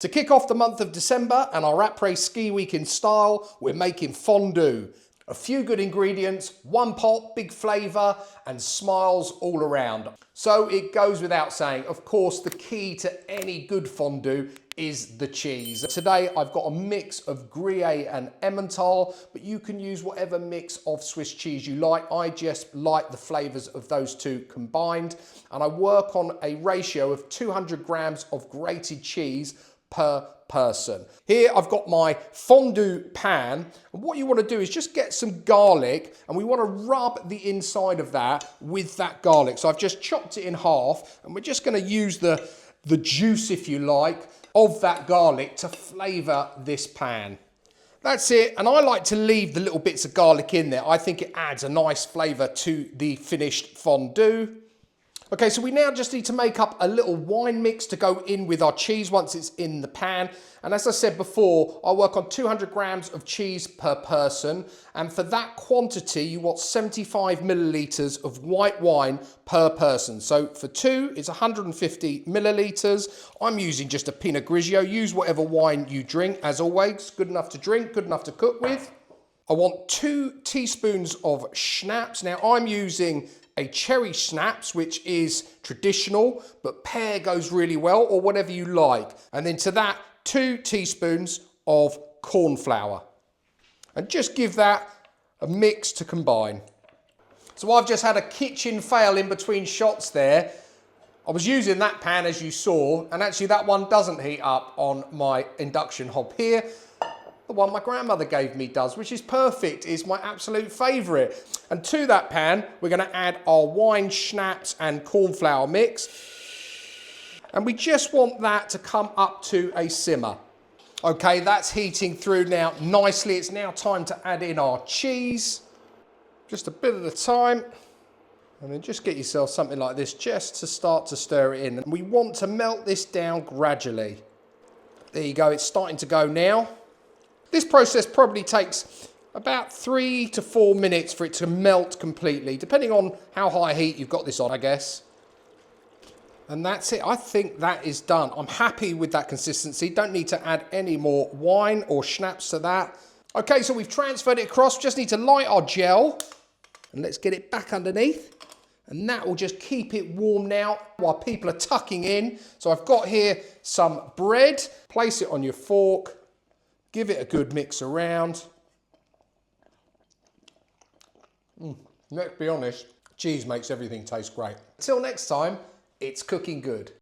To kick off the month of December and our après-ski week in style, we're making fondue. A few good ingredients, one pot, big flavour, and smiles all around. So it goes without saying, of course, the key to any good fondue is the cheese. Today I've got a mix of Gruyère and Emmental, but you can use whatever mix of Swiss cheese you like. I just like the flavours of those two combined, and I work on a ratio of 200 grams of grated cheese per person. Here I've got my fondue pan, and what you want to do is just get some garlic, and we want to rub the inside of that with that garlic. So I've just chopped it in half, and we're just going to use the juice, if you like, of that garlic to flavour this pan. That's it, and I like to leave the little bits of garlic in there. I think it adds a nice flavour to the finished fondue. Okay, so we now just need to make up a little wine mix to go in with our cheese once it's in the pan. And as I said before, I work on 200 grams of cheese per person. And for that quantity, you want 75 millilitres of white wine per person. So for two, it's 150 millilitres. I'm using just a Pinot Grigio. Use whatever wine you drink, as always. Good enough to drink, good enough to cook with. I want 2 teaspoons of schnapps. Now I'm using a cherry schnapps, which is traditional, but pear goes really well, or whatever you like. And then to that, 2 teaspoons of corn flour. And just give that a mix to combine. So I've just had a kitchen fail in between shots there. I was using that pan, as you saw, and actually that one doesn't heat up on my induction hob here. The one my grandmother gave me does, which is perfect. It's my absolute favourite. And to that pan, we're going to add our wine, schnapps and cornflour mix. And we just want that to come up to a simmer. Okay, that's heating through now nicely. It's now time to add in our cheese. Just a bit at a time. And then just get yourself something like this just to start to stir it in. And we want to melt this down gradually. There you go, it's starting to go now. This process probably takes about 3 to 4 minutes for it to melt completely, depending on how high heat you've got this on, I guess. And that's it. I think that is done. I'm happy with that consistency. Don't need to add any more wine or schnapps to that. Okay, so we've transferred it across. Just need to light our gel. And let's get it back underneath. And that will just keep it warm now while people are tucking in. So I've got here some bread. Place it on your fork. Give it a good mix around. Let's be honest, cheese makes everything taste great. Until next time, it's cooking good.